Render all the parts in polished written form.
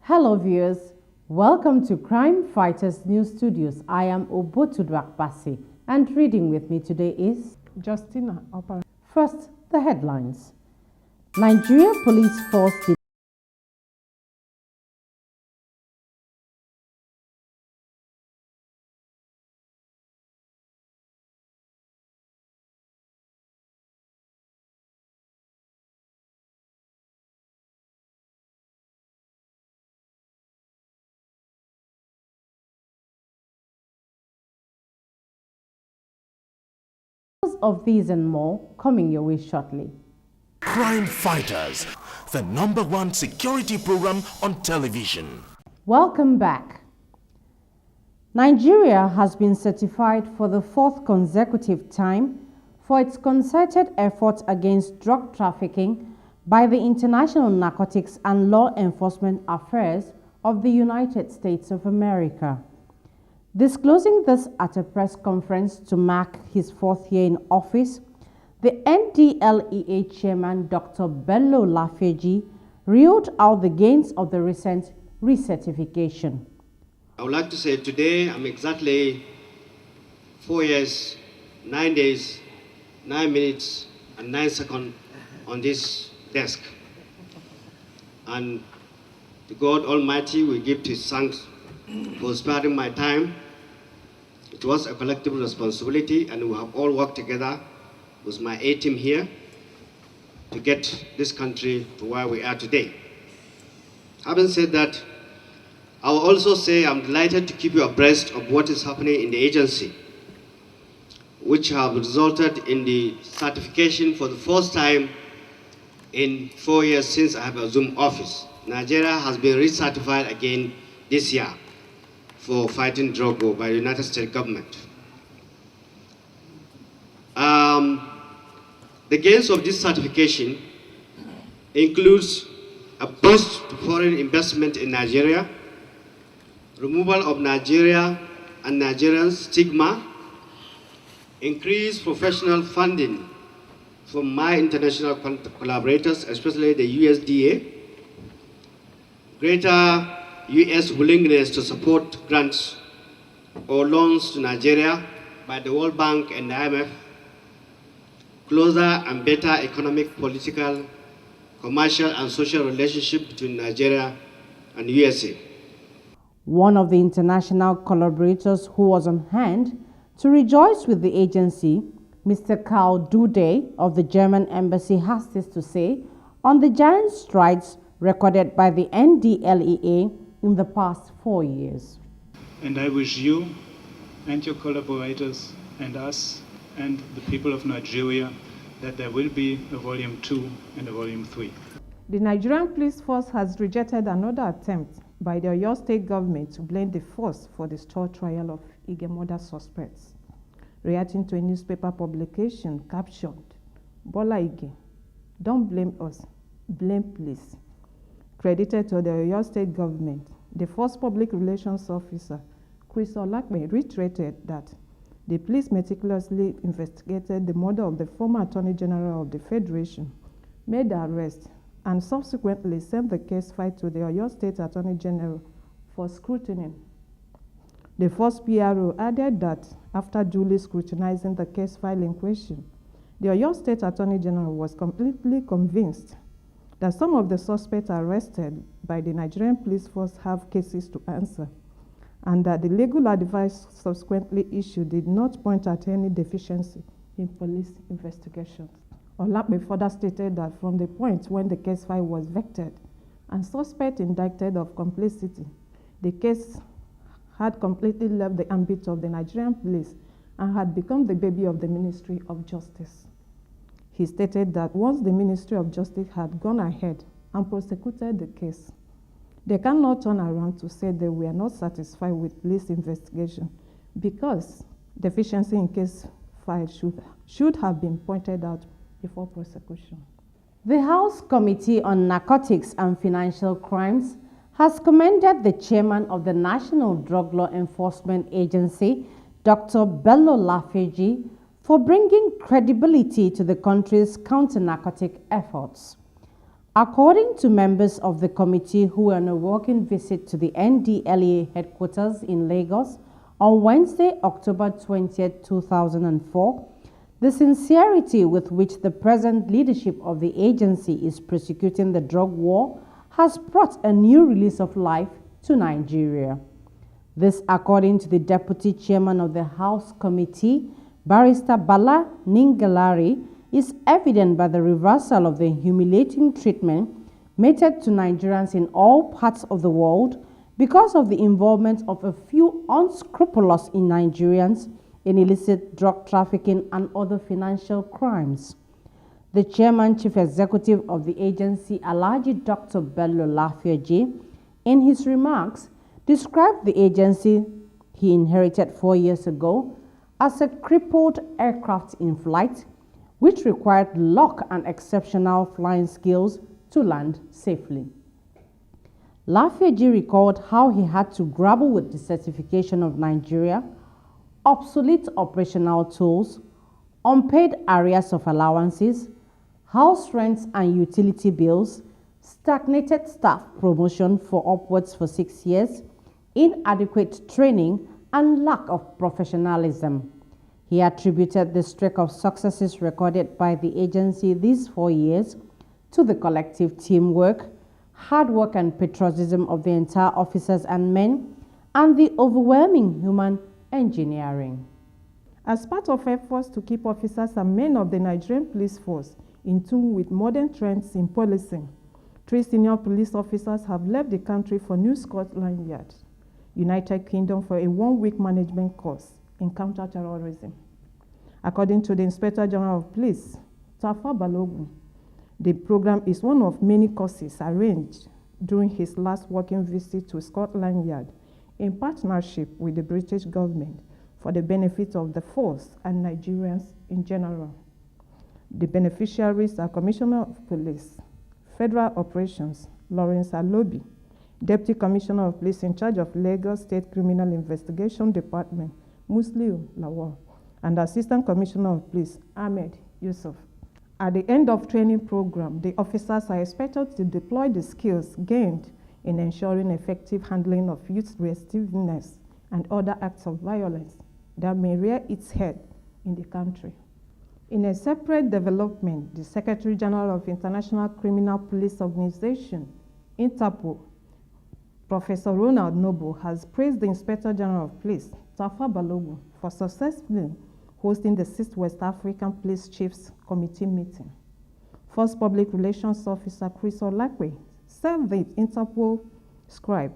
Hello viewers, welcome to Crime Fighters News Studios. I am Obotudwakbasi and reading with me today is Justina Opera. First, the headlines. Nigeria Police Force of these and more coming your way shortly. Crime Fighters, the #1 security program on television. Welcome back. Nigeria has been certified for the 4th consecutive time for its concerted efforts against drug trafficking by the International Narcotics and Law Enforcement Affairs of the United States of America. Disclosing this at a press conference to mark his 4th year in office, the NDLEA chairman Dr. Bello Lafeji reeled out the gains of the recent recertification. I would like to say today I'm exactly 4 years, 9 days, 9 minutes, and 9 seconds on this desk. And to God Almighty, we give His thanks for sparing my time. It was a collective responsibility, and we have all worked together with my A team here to get this country to where we are today. Having said that, I will also say I'm delighted to keep you abreast of what is happening in the agency, which have resulted in the certification for the first time in 4 years since I have assumed office. Nigeria has been recertified again this year for fighting drug war by the United States government. The gains of this certification includes a boost to foreign investment in Nigeria, removal of Nigeria and Nigerians' stigma, increased professional funding from my international collaborators, especially the USDA, greater U.S. willingness to support grants or loans to Nigeria by the World Bank and the IMF, closer and better economic, political, commercial, and social relationship between Nigeria and USA. One of the international collaborators who was on hand to rejoice with the agency, Mr. Karl Dude of the German Embassy, has this to say on the giant strides recorded by the NDLEA in the past 4 years. And I wish you and your collaborators and us and the people of Nigeria that there will be a volume 2 and a volume 3. The Nigerian police force has rejected another attempt by the Oyo State government to blame the force for the stalled trial of Ige murder suspects. Reacting to a newspaper publication captioned, "Bola Ige, don't blame us, blame police." Credited to the Oyo State government, the force public relations officer, Chris Olakme, reiterated that the police meticulously investigated the murder of the former Attorney General of the Federation, made the arrest, and subsequently sent the case file to the Oyo State Attorney General for scrutiny. The force PRO added that after duly scrutinizing the case file in question, the Oyo State Attorney General was completely convinced that some of the suspects arrested by the Nigerian police force have cases to answer, and that the legal advice subsequently issued did not point at any deficiency in police investigations. Olakbe further stated that from the point when the case file was vectored and suspect indicted of complicity, the case had completely left the ambit of the Nigerian police and had become the baby of the Ministry of Justice. He stated that once the Ministry of Justice had gone ahead and prosecuted the case, they cannot turn around to say they were not satisfied with police investigation because deficiency in case file should have been pointed out before prosecution. The House Committee on Narcotics and Financial Crimes has commended the chairman of the National Drug Law Enforcement Agency, Dr. Bello Lafeji, for bringing credibility to the country's counter-narcotic efforts. According to members of the committee who were on a working visit to the NDLEA headquarters in Lagos on Wednesday, October 20, 2004, the sincerity with which the present leadership of the agency is prosecuting the drug war has brought a new release of life to Nigeria. This, according to the Deputy Chairman of the House Committee, Barrister Bola Ningalari, is evident by the reversal of the humiliating treatment meted to Nigerians in all parts of the world because of the involvement of a few unscrupulous Nigerians in illicit drug trafficking and other financial crimes. The Chairman Chief Executive of the agency, Alhaji Dr. Bello Lafioji, in his remarks, described the agency he inherited 4 years ago as a crippled aircraft in flight, which required luck and exceptional flying skills to land safely. Lafioji recalled how he had to grapple with the certification of Nigeria, obsolete operational tools, unpaid arrears of allowances, house rents and utility bills, stagnated staff promotion for upwards for 6 years, inadequate training, and lack of professionalism. He attributed the streak of successes recorded by the agency these 4 years to the collective teamwork, hard work and patriotism of the entire officers and men, and the overwhelming human engineering. As part of efforts to keep officers and men of the Nigerian police force in tune with modern trends in policing, 3 senior police officers have left the country for New Scotland Yard, United Kingdom, for a 1-week management course in counter-terrorism. According to the Inspector General of Police, Tafa Balogun, the program is one of many courses arranged during his last working visit to Scotland Yard in partnership with the British government for the benefit of the force and Nigerians in general. The beneficiaries are Commissioner of Police, Federal Operations, Lawrence Alobi, Deputy Commissioner of Police in charge of Lagos State Criminal Investigation Department, Musliu Lawal, and Assistant Commissioner of Police, Ahmed Yusuf. At the end of training program, the officers are expected to deploy the skills gained in ensuring effective handling of youth restiveness and other acts of violence that may rear its head in the country. In a separate development, the Secretary General of International Criminal Police Organization, Interpol, Professor Ronald Noble, has praised the Inspector General of Police, Tafa Balogun, for successfully hosting the 6th West African Police Chiefs Committee meeting. First Public Relations Officer Chris Olakwe said the Interpol scribe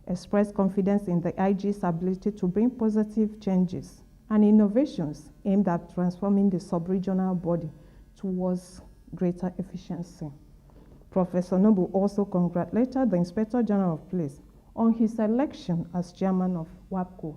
expressed confidence in the IG's ability to bring positive changes and innovations aimed at transforming the sub-regional body towards greater efficiency. Professor Noble also congratulated the Inspector General of Police on his election as chairman of WAPCO.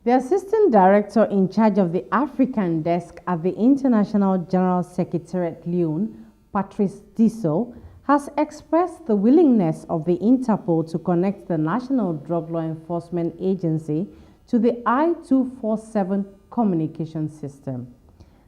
The Assistant Director in charge of the African Desk at the International General Secretariat Lyon, Patrice Disso, has expressed the willingness of the Interpol to connect the National Drug Law Enforcement Agency to the I-247 communication system.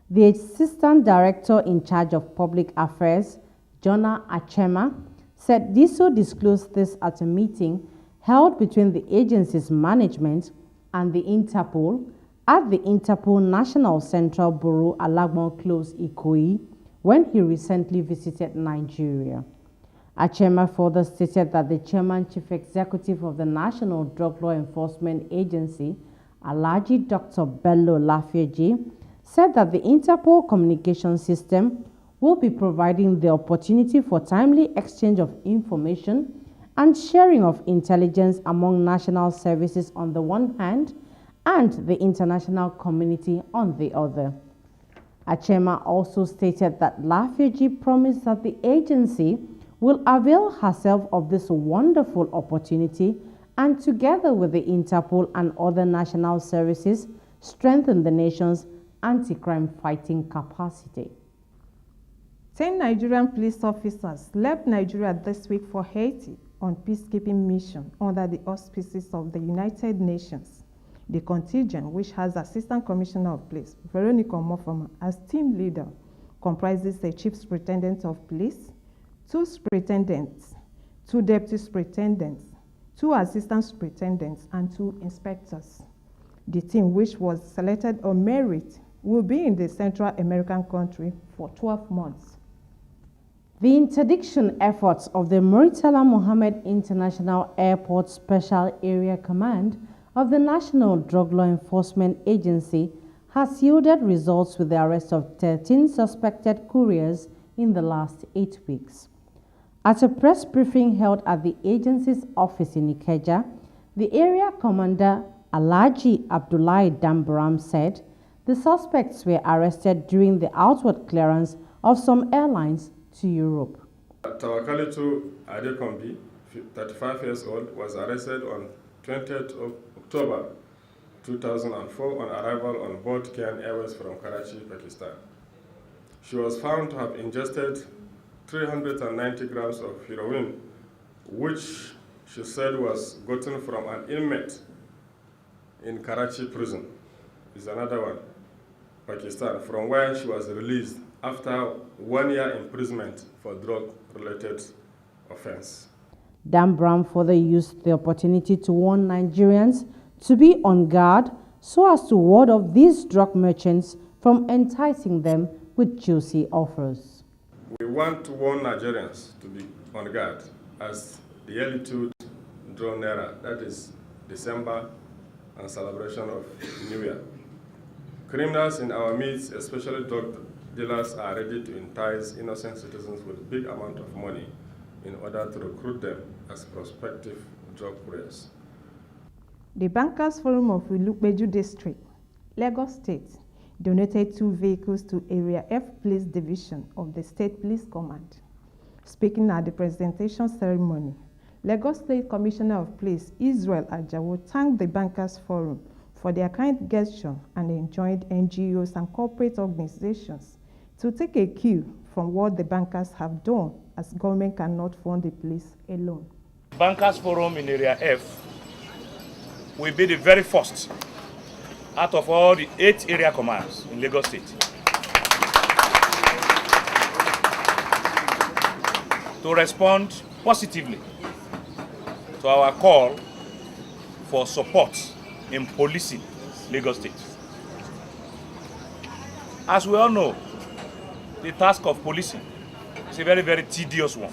The Assistant Director in charge of Public Affairs, Jonah Achema, said Disso disclosed this at a meeting held between the agency's management and the Interpol at the Interpol National Central Bureau, Alagbon Close, Ikoyi, when he recently visited Nigeria. Achema further stated that the Chairman Chief Executive of the National Drug Law Enforcement Agency, Alhaji Dr. Bello Lafioji, said that the Interpol communication system will be providing the opportunity for timely exchange of information and sharing of intelligence among national services on the one hand and the international community on the other. Achema also stated that Lafioji promised that the agency will avail herself of this wonderful opportunity and together with the Interpol and other national services strengthen the nation's anti-crime fighting capacity. 10 Nigerian police officers left Nigeria this week for Haiti on peacekeeping mission under the auspices of the United Nations. The contingent, which has Assistant Commissioner of Police, Veronica Mofama, as team leader, comprises a Chief Superintendent of Police, 2 superintendents, 2 deputy superintendents, 2 assistant superintendents, and 2 inspectors. The team, which was selected on merit, will be in the Central American country for 12 months. The interdiction efforts of the Murtala Mohammed International Airport Special Area Command of the National Drug Law Enforcement Agency has yielded results with the arrest of 13 suspected couriers in the last 8 weeks. At a press briefing held at the agency's office in Ikeja, the area commander Alhaji Abdullahi Dambaram said the suspects were arrested during the outward clearance of some airlines to Europe. Tawakalitu Adekombi, 35 years old, was arrested on 20th of October 2004 on arrival on board Kian Airways from Karachi, Pakistan. She was found to have ingested 390 grams of heroin, which she said was gotten from an inmate in Karachi prison. Is another one, Pakistan, from where she was released after 1 year imprisonment for drug-related offense. Dan Brown further used the opportunity to warn Nigerians to be on guard so as to ward off these drug merchants from enticing them with juicy offers. We want to warn Nigerians to be on guard as the early to draw nearer, that is December and celebration of New Year. Criminals in our midst, especially drug dealers, are ready to entice innocent citizens with big amount of money in order to recruit them as prospective drug couriers. The Bankers Forum of Ilupeju District, Lagos State, donated 2 vehicles to Area F Police Division of the State Police Command. Speaking at the presentation ceremony, Lagos State Commissioner of Police Israel Ajawo thanked the Bankers Forum for their kind gesture and enjoined NGOs and corporate organizations to take a cue from what the bankers have done, as government cannot fund the police alone. Bankers Forum in Area F will be the very first out of all the 8 area commands in Lagos State to respond positively to our call for support in policing Lagos State. As we all know, the task of policing is a very, very tedious one.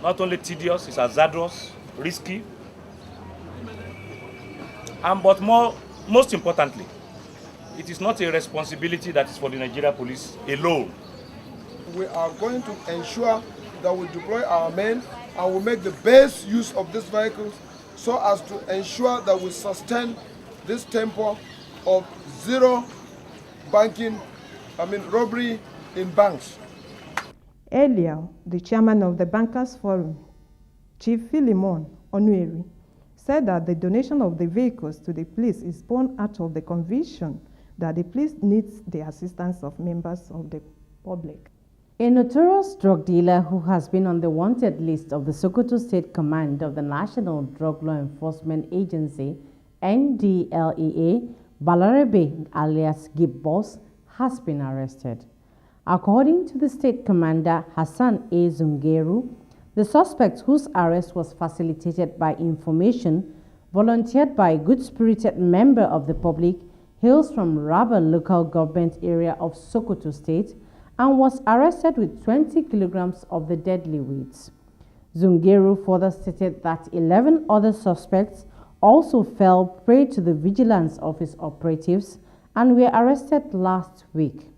Not only tedious, it's hazardous, risky, but most importantly, it is not a responsibility that is for the Nigeria police alone. We are going to ensure that we deploy our men and we make the best use of these vehicles so as to ensure that we sustain this tempo of zero robbery in banks. Earlier, the chairman of the Bankers Forum, Chief Philemon Onueri, said that the donation of the vehicles to the police is born out of the conviction that the police needs the assistance of members of the public. A notorious drug dealer who has been on the wanted list of the Sokoto State Command of the National Drug Law Enforcement Agency, NDLEA, Balarabe alias Gibbos, has been arrested. According to the state commander Hassan A. Zungeru, the suspect, whose arrest was facilitated by information volunteered by a good-spirited member of the public, hails from Raba local government area of Sokoto State and was arrested with 20 kilograms of the deadly weeds. Zungeru further stated that 11 other suspects also fell prey to the vigilance office operatives and were arrested last week.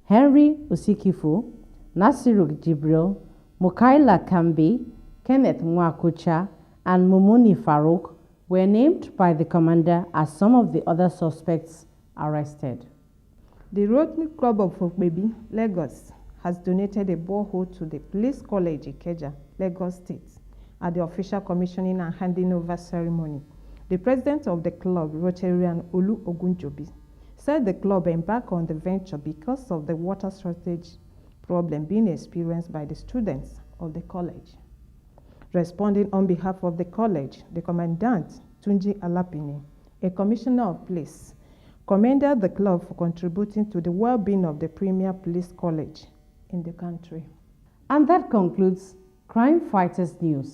Henry Usikifu, Nasiru Jibril, Mukaila Kambi, Kenneth Mwakucha, and Mumuni Farouk were named by the commander as some of the other suspects arrested. The Rotary Club of Okbebi, Lagos, has donated a borehole to the Police College Ikeja, Lagos State, at the official commissioning and handing over ceremony. The president of the club, Rotarian Olu Ogunjobi, said the club embarked on the venture because of the water shortage problem being experienced by the students of the college. Responding on behalf of the college, the commandant, Tunji Alapine, a commissioner of police, commended the club for contributing to the well-being of the premier police college in the country. And that concludes Crime Fighters News.